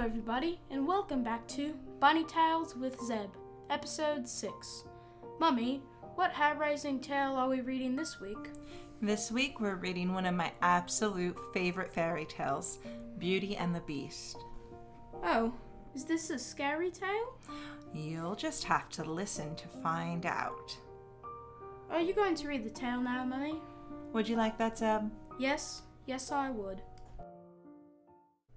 everybody, and welcome back to Bunny Tales with Zeb, Episode 6. Mummy, what hair-raising tale are we reading this week? This week we're reading one of my absolute favorite fairy tales, Beauty and the Beast. Oh, is this a scary tale? You'll just have to listen to find out. Are you going to read the tale now, Mummy? Would you like that, Zeb? Yes, I would.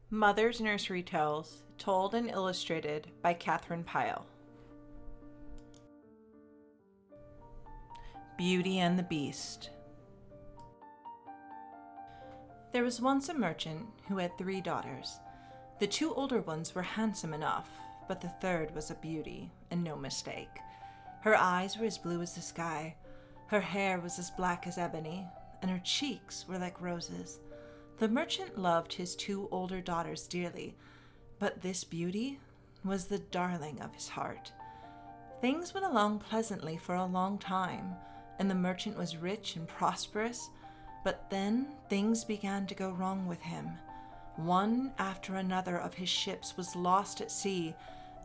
Mother's Nursery Tales, told and illustrated by Catherine Pyle. Beauty and the Beast. There was once a merchant who had 3 daughters. The 2 older ones were handsome enough, but the third was a beauty, and no mistake. Her eyes were as blue as the sky, her hair was as black as ebony, and her cheeks were like roses. The merchant loved his 2 older daughters dearly, but this beauty was the darling of his heart. Things went along pleasantly for a long time, and the merchant was rich and prosperous, but then things began to go wrong with him. One after another of his ships was lost at sea,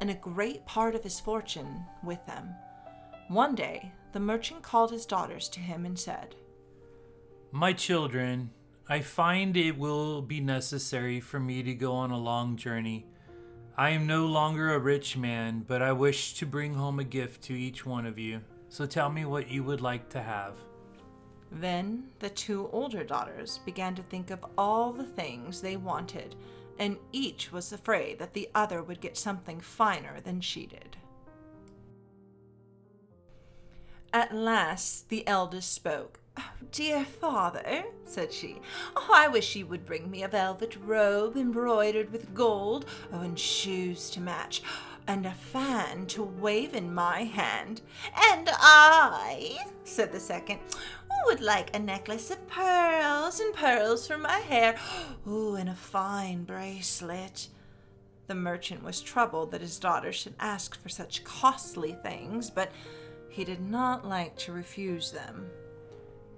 and a great part of his fortune with them. One day, the merchant called his daughters to him and said, "My children, I find it will be necessary for me to go on a long journey. I am no longer a rich man, but I wish to bring home a gift to each one of you. So tell me what you would like to have." Then the 2 older daughters began to think of all the things they wanted, and each was afraid that the other would get something finer than she did. At last the eldest spoke. "Oh, dear father," said she, "I wish you would bring me a velvet robe embroidered with gold, and shoes to match, and a fan to wave in my hand." "And I," said the second, "would like a necklace of pearls and pearls for my hair, and a fine bracelet." The merchant was troubled that his daughter should ask for such costly things, but he did not like to refuse them.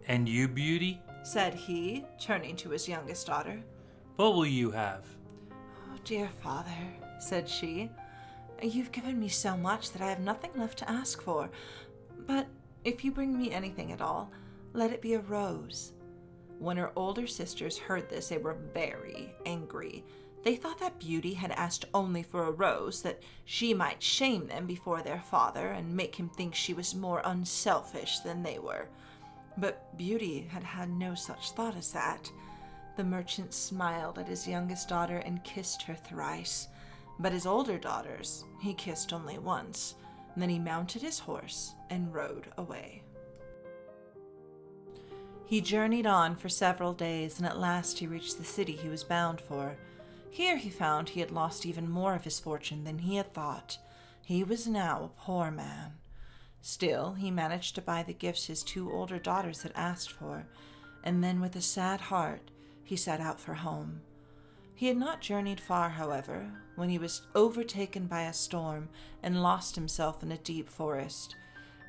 "And you, Beauty?" said he, turning to his youngest daughter. "What will you have?" "Oh, dear father," said she, "you've given me so much that I have nothing left to ask for. But if you bring me anything at all, let it be a rose." When her older sisters heard this, they were very angry. They thought that Beauty had asked only for a rose, that she might shame them before their father and make him think she was more unselfish than they were. But Beauty had had no such thought as that. The merchant smiled at his youngest daughter and kissed her thrice, but his older daughters he kissed only once. Then he mounted his horse and rode away. He journeyed on for several days, and at last he reached the city he was bound for. Here he found he had lost even more of his fortune than he had thought. He was now a poor man. Still, he managed to buy the gifts his 2 older daughters had asked for, and then with a sad heart he set out for home. He had not journeyed far, however, when he was overtaken by a storm and lost himself in a deep forest.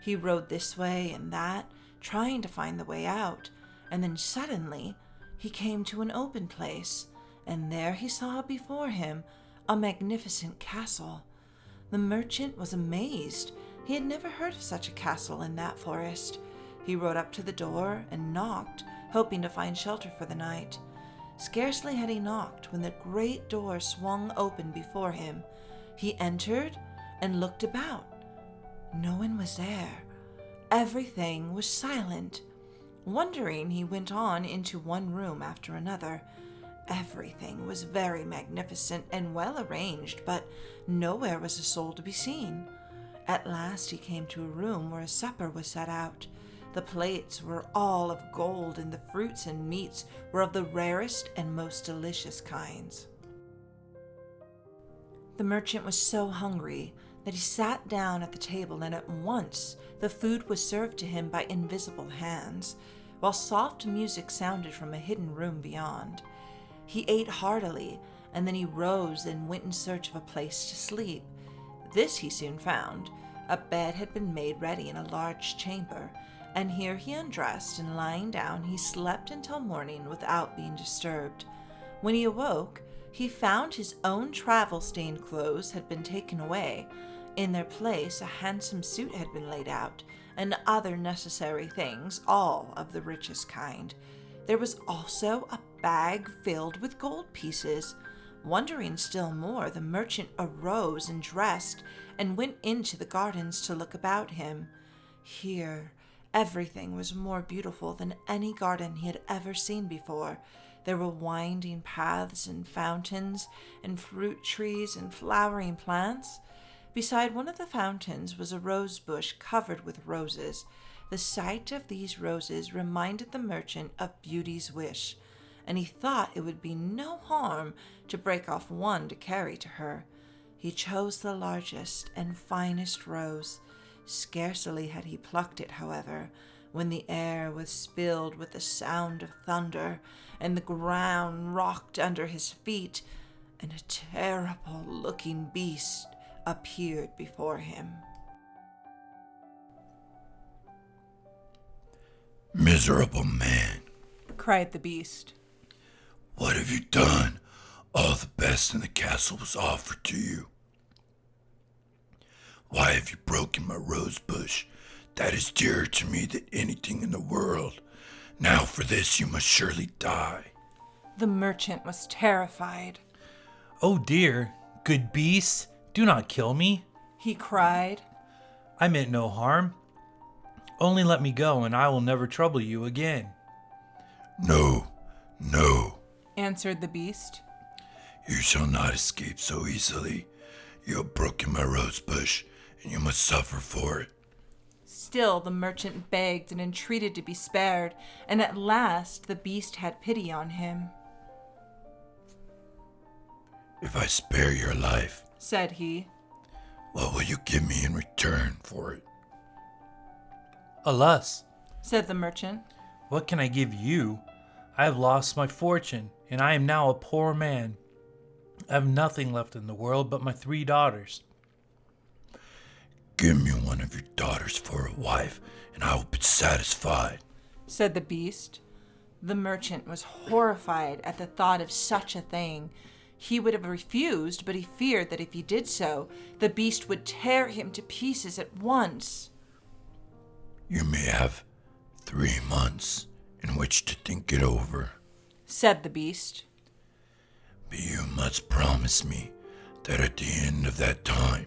He rode this way and that, trying to find the way out, and then suddenly he came to an open place, and there he saw before him a magnificent castle. The merchant was amazed. He had never heard of such a castle in that forest. He rode up to the door and knocked, hoping to find shelter for the night. Scarcely had he knocked when the great door swung open before him. He entered and looked about. No one was there. Everything was silent. Wondering, he went on into one room after another. Everything was very magnificent and well arranged, but nowhere was a soul to be seen. At last he came to a room where a supper was set out. The plates were all of gold, and the fruits and meats were of the rarest and most delicious kinds. The merchant was so hungry that he sat down at the table, and at once the food was served to him by invisible hands, while soft music sounded from a hidden room beyond. He ate heartily, and then he rose and went in search of a place to sleep. This he soon found. A bed had been made ready in a large chamber, and here he undressed, and lying down he slept until morning without being disturbed. When he awoke, he found his own travel-stained clothes had been taken away. In their place, a handsome suit had been laid out, and other necessary things, all of the richest kind. There was also a bag filled with gold pieces. Wondering still more, the merchant arose and dressed, and went into the gardens to look about him. Here, everything was more beautiful than any garden he had ever seen before. There were winding paths and fountains, and fruit trees and flowering plants. Beside one of the fountains was a rose bush covered with roses. The sight of these roses reminded the merchant of Beauty's wish, and he thought it would be no harm to break off one to carry to her. He chose the largest and finest rose. Scarcely had he plucked it, however, when the air was filled with the sound of thunder, and the ground rocked under his feet, and a terrible-looking beast appeared before him. "Miserable man," cried the beast. "what have you done? All the best in the castle was offered to you. Why have you broken my rose bush? That is dearer to me than anything in the world. Now for this you must surely die." The merchant was terrified. Oh dear, good beast, do not kill me, He cried. I meant no harm. Only let me go, and I will never trouble you again. "No, no," answered the beast. "you shall not escape so easily. You have broken my rose bush, and you must suffer for it." Still the merchant begged and entreated to be spared, and at last the beast had pity on him. "If I spare your life," said he, "what will you give me in return for it?" Alas, said the merchant. what can I give you? I have lost my fortune, and I am now a poor man. I have nothing left in the world but my 3 daughters. "Give me one of your daughters for a wife, and I will be satisfied," said the beast. The merchant was horrified at the thought of such a thing. He would have refused, but he feared that if he did so, the beast would tear him to pieces at once. "You may have 3 months in which to think it over, said the beast. but you must promise me that at the end of that time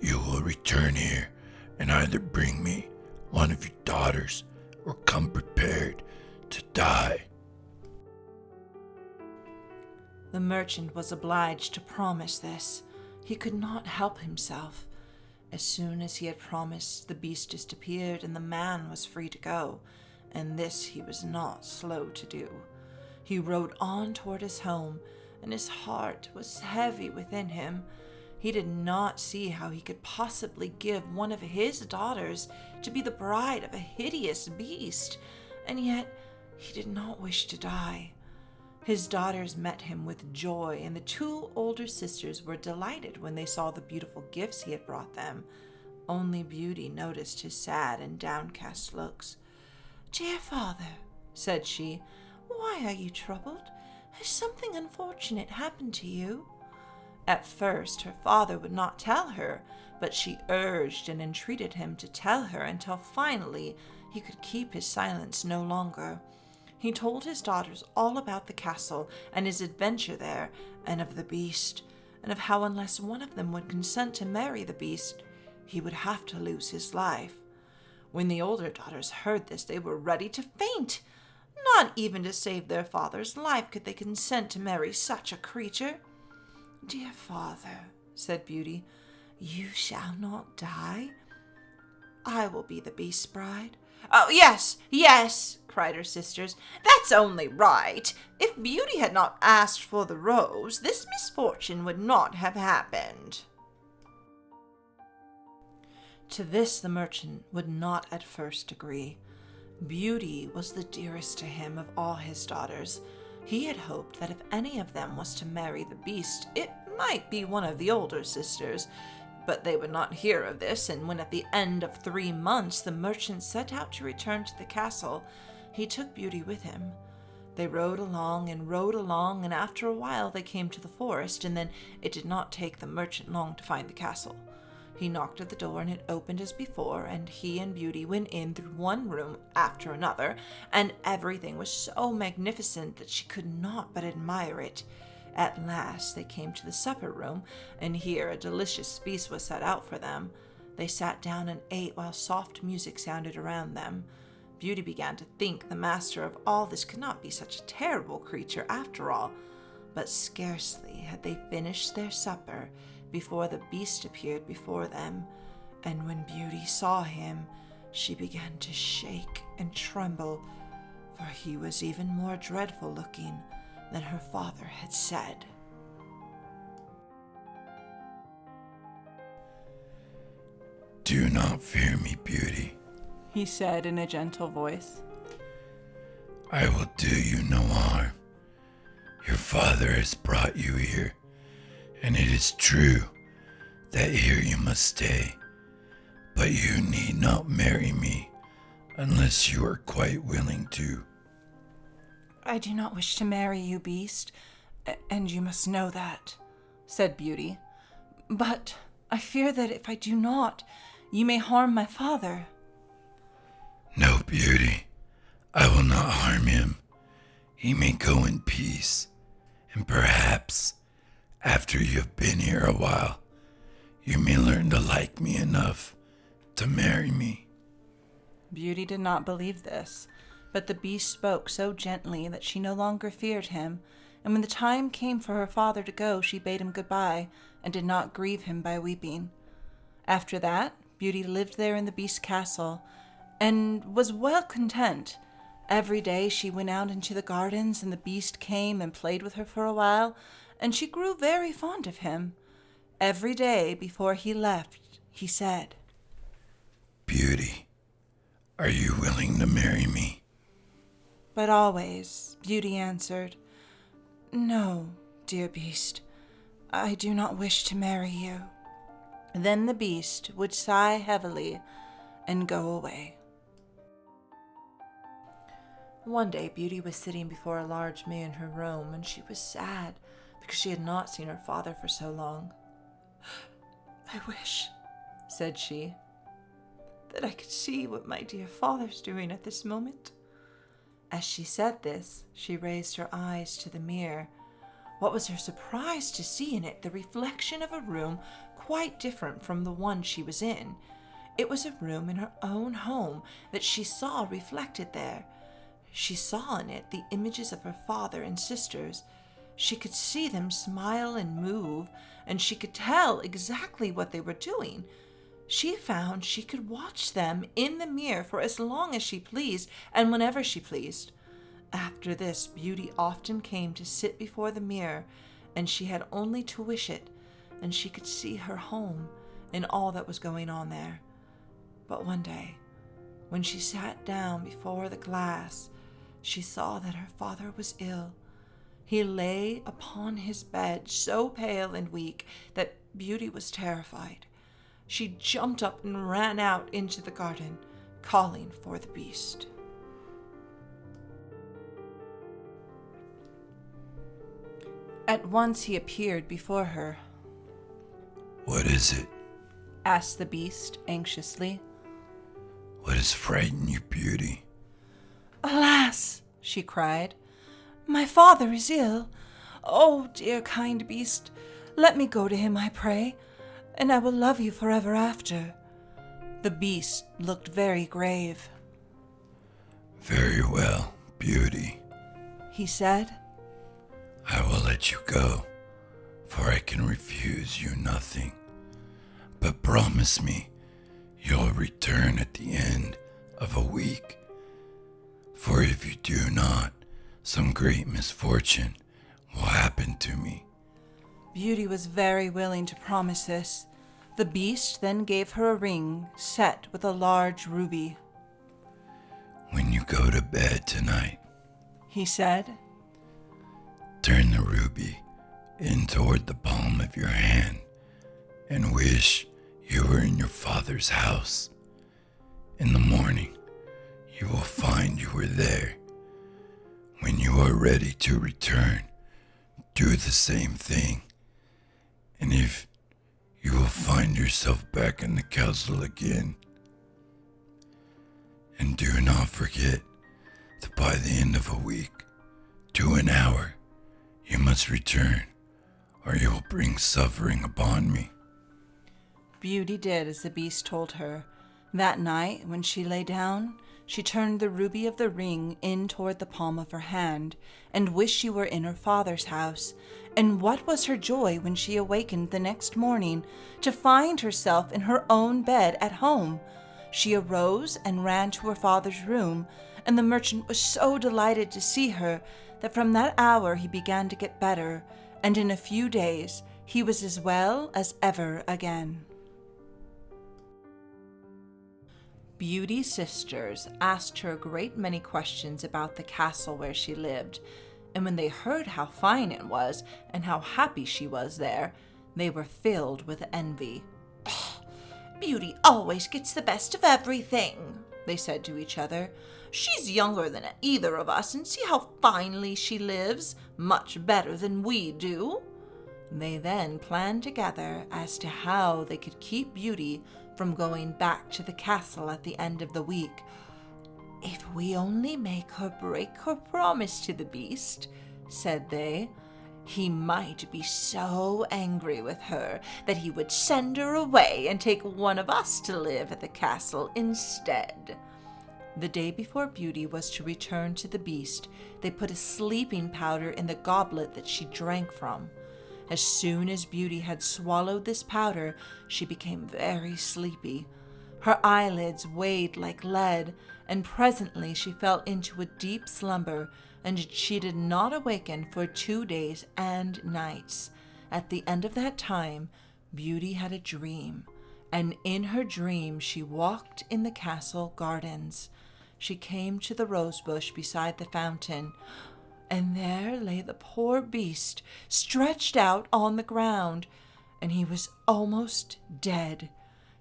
you will return here and either bring me one of your daughters or come prepared to die." The merchant was obliged to promise this. He could not help himself. As soon as he had promised, the beast disappeared and the man was free to go, and this he was not slow to do. He rode on toward his home, and his heart was heavy within him. He did not see how he could possibly give one of his daughters to be the bride of a hideous beast, and yet he did not wish to die. His daughters met him with joy, and the 2 older sisters were delighted when they saw the beautiful gifts he had brought them. Only Beauty noticed his sad and downcast looks. "Dear father," said she, "why are you troubled? Has something unfortunate happened to you?" At first her father would not tell her, but she urged and entreated him to tell her until finally he could keep his silence no longer. He told his daughters all about the castle and his adventure there, and of the beast, and of how unless one of them would consent to marry the beast, he would have to lose his life. When the older daughters heard this, they were ready to faint. Not even to save their father's life could they consent to marry such a creature. "Dear father," said Beauty, "you shall not die. I will be the beast's bride." "Oh, yes, yes," cried her sisters. "That's only right. If Beauty had not asked for the rose, this misfortune would not have happened." To this the merchant would not at first agree. Beauty was the dearest to him of all his daughters. He had hoped that if any of them was to marry the beast, it might be one of the older sisters. But they would not hear of this, and when at the end of 3 months the merchant set out to return to the castle, he took Beauty with him. They rode along, and after a while they came to the forest, and then it did not take the merchant long to find the castle. He knocked at the door, and it opened as before, and he and Beauty went in through one room after another, and everything was so magnificent that she could not but admire it. At last they came to the supper room, and here a delicious feast was set out for them. They sat down and ate while soft music sounded around them. Beauty began to think the master of all this could not be such a terrible creature after all. But scarcely had they finished their supper before the beast appeared before them, and when Beauty saw him, she began to shake and tremble, for he was even more dreadful looking than her father had said. "Do not fear me, Beauty," he said in a gentle voice. "I will do you no harm. Your father has brought you here, and it is true that here you must stay. But you need not marry me unless you are quite willing to." "I do not wish to marry you, beast, and you must know that," said Beauty. "But I fear that if I do not, you may harm my father." "No, Beauty, I will not harm him. He may go in peace, and perhaps, after you have been here a while, you may learn to like me enough to marry me." Beauty did not believe this, but the beast spoke so gently that she no longer feared him, and when the time came for her father to go, she bade him goodbye and did not grieve him by weeping. After that, Beauty lived there in the beast's castle, and was well content. Every day she went out into the gardens, and the beast came and played with her for a while, and she grew very fond of him. Every day before he left, he said, "Beauty, are you willing to marry me?" But always Beauty answered, "No, dear beast, I do not wish to marry you." Then the beast would sigh heavily and go away. One day Beauty was sitting before a large mirror in her room, and she was sad because she had not seen her father for so long. "I wish," said she, "that I could see what my dear father's doing at this moment." As she said this, she raised her eyes to the mirror. What was her surprise to see in it the reflection of a room quite different from the one she was in. It was a room in her own home that she saw reflected there. She saw in it the images of her father and sisters. She could see them smile and move, and she could tell exactly what they were doing. She found she could watch them in the mirror for as long as she pleased and whenever she pleased. After this, Beauty often came to sit before the mirror, and she had only to wish it, and she could see her home and all that was going on there. But one day, when she sat down before the glass, she saw that her father was ill. He lay upon his bed, so pale and weak that Beauty was terrified. She jumped up and ran out into the garden, calling for the beast. At once he appeared before her. "What is it?" asked the beast anxiously. "What has frightened you, Beauty?" "Alas," she cried, "my father is ill. Oh, dear kind beast, let me go to him, I pray, and I will love you forever after." The beast looked very grave. "Very well, Beauty," he said. "I will let you go, for I can refuse you nothing. But promise me you'll return at the end of a week. For if you do not, some great misfortune will happen to me." Beauty was very willing to promise this. The beast then gave her a ring set with a large ruby. "When you go to bed tonight," he said, "turn the ruby in toward the palm of your hand and wish you were in your father's house. In the morning, you will find you were there. When you are ready to return, do the same thing. And if you will find yourself back in the castle again. And do not forget that by the end of a week, to an hour, you must return, or you will bring suffering upon me. Beauty did as the beast told her. That night, when she lay down, she turned the ruby of the ring in toward the palm of her hand, and wished she were in her father's house. And what was her joy when she awakened the next morning to find herself in her own bed at home! She arose and ran to her father's room, and the merchant was so delighted to see her that from that hour he began to get better, and in a few days he was as well as ever again. Beauty's sisters asked her a great many questions about the castle where she lived, and when they heard how fine it was and how happy she was there, they were filled with envy. "Beauty always gets the best of everything," they said to each other. "She's younger than either of us, and see how finely she lives, much better than we do." They then planned together as to how they could keep Beauty from going back to the castle at the end of the week. "If we only make her break her promise to the beast," said they, "he might be so angry with her that he would send her away and take one of us to live at the castle instead." The day before Beauty was to return to the beast, they put a sleeping powder in the goblet that she drank from. As soon as Beauty had swallowed this powder, she became very sleepy. Her eyelids weighed like lead, and presently she fell into a deep slumber, and she did not awaken for 2 days and nights. At the end of that time, Beauty had a dream, and in her dream she walked in the castle gardens. She came to the rose bush beside the fountain, and there lay the poor beast stretched out on the ground, and he was almost dead.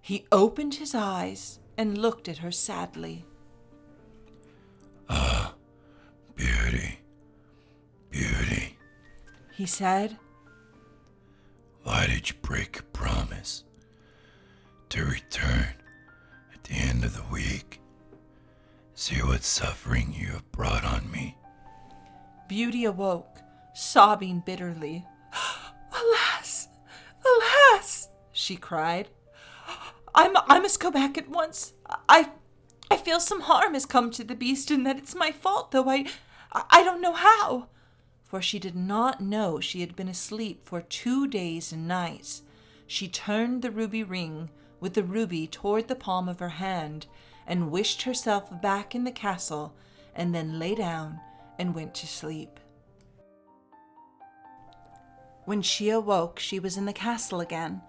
He opened his eyes and looked at her sadly. "Ah, Beauty, Beauty," he said. "why did you break your promise to return at the end of the week? See what suffering you have brought on me." Beauty awoke, sobbing bitterly. "Alas, alas," she cried. I must go back at once. I feel some harm has come to the beast and that it's my fault, though I don't know how." For she did not know she had been asleep for 2 days and nights. She turned the ruby ring with the ruby toward the palm of her hand and wished herself back in the castle, and then lay down and went to sleep. When she awoke, she was in the castle again,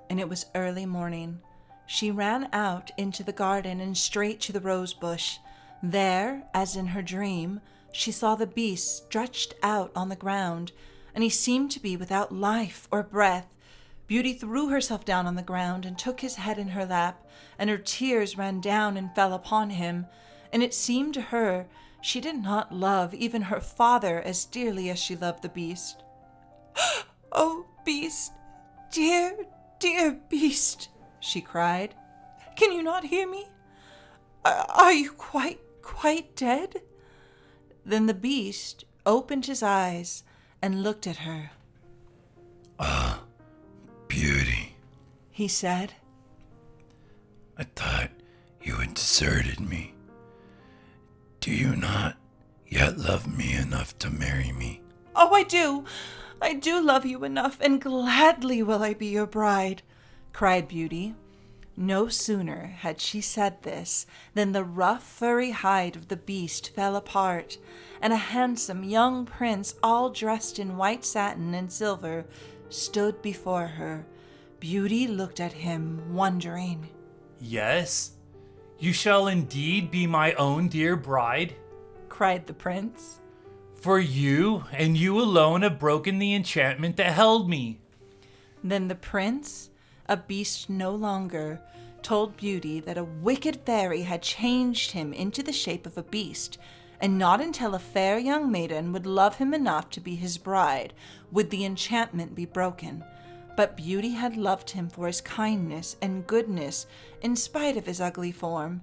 and it was early morning. She ran out into the garden and straight to the rose bush. There, as in her dream, she saw the beast stretched out on the ground, and he seemed to be without life or breath. Beauty threw herself down on the ground and took his head in her lap, and her tears ran down and fell upon him, and it seemed to her she did not love even her father as dearly as she loved the beast. "Oh, beast, dear, dear beast," she cried. "Can you not hear me? Are you quite dead?" Then the beast opened his eyes and looked at her. "Ah, Beauty," he said. "I thought you had deserted me. Do you not yet love me enough to marry me?" "Oh, I do. I do love you enough, and gladly will I be your bride," cried Beauty. No sooner had she said this than the rough, furry hide of the beast fell apart, and a handsome young prince, all dressed in white satin and silver, stood before her. Beauty looked at him, wondering. "Yes, you shall indeed be my own dear bride," cried the prince. "for you and you alone have broken the enchantment that held me." Then the prince, a beast no longer, told Beauty that a wicked fairy had changed him into the shape of a beast, and not until a fair young maiden would love him enough to be his bride would the enchantment be broken. But Beauty had loved him for his kindness and goodness in spite of his ugly form,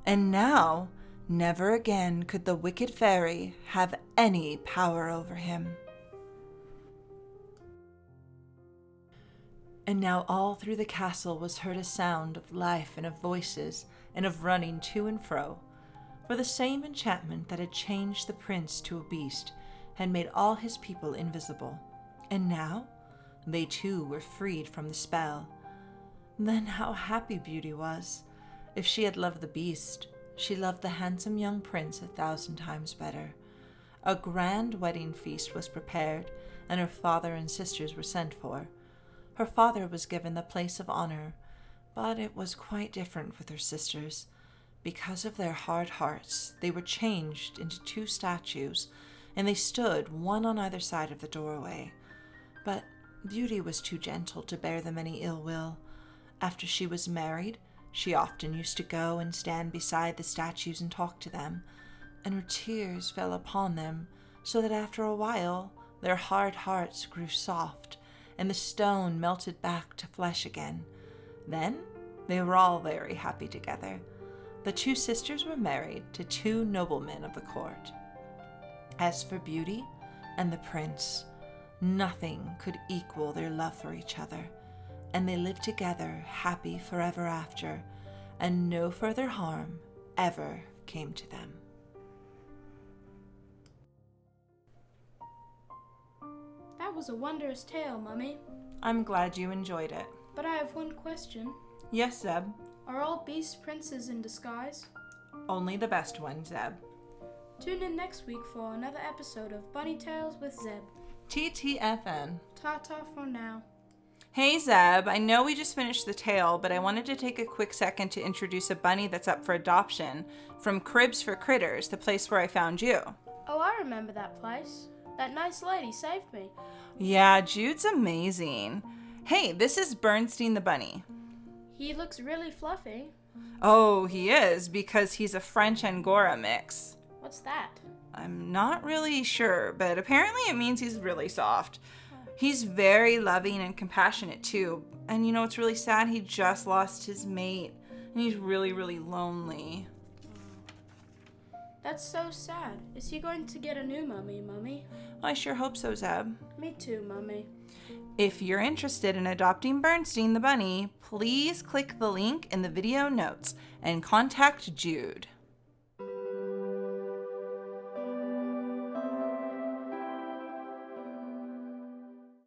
and now never again could the wicked fairy have any power over him. And now all through the castle was heard a sound of life and of voices and of running to and fro, for the same enchantment that had changed the prince to a beast had made all his people invisible, and now they too were freed from the spell. Then how happy Beauty was! If she had loved the beast, she loved the handsome young prince 1,000 times better. A grand wedding feast was prepared, and her father and sisters were sent for. Her father was given the place of honor, but it was quite different with her sisters. Because of their hard hearts, they were changed into 2 statues, and they stood one on either side of the doorway. But Beauty was too gentle to bear them any ill will. After she was married, she often used to go and stand beside the statues and talk to them, and her tears fell upon them, so that after a while their hard hearts grew soft, and the stone melted back to flesh again. Then they were all very happy together. The 2 sisters were married to 2 noblemen of the court. As for Beauty and the prince, nothing could equal their love for each other, and they lived together happy forever after, and no further harm ever came to them. That was a wondrous tale, Mummy. I'm glad you enjoyed it. But I have one question. Yes, Zeb. Are all beasts princes in disguise? Only the best one, Zeb. Tune in next week for another episode of Bunny Tales with Zeb. TTFN. Ta-ta for now. Hey Zeb, I know we just finished the tale, but I wanted to take a quick second to introduce a bunny that's up for adoption from Cribs for Critters, the place where I found you. Oh, I remember that place. That nice lady saved me. Yeah, Jude's amazing. Hey, this is Bernstein the bunny. He looks really fluffy. Oh, he is, because he's a French Angora mix. What's that? I'm not really sure, but apparently it means he's really soft. He's very loving and compassionate too. And you know what's really sad? He just lost his mate, and he's really, really lonely. That's so sad. Is he going to get a new Mummy? I sure hope so, Zeb. Me too, Mummy. If you're interested in adopting Bernstein the bunny, please click the link in the video notes and contact Jude.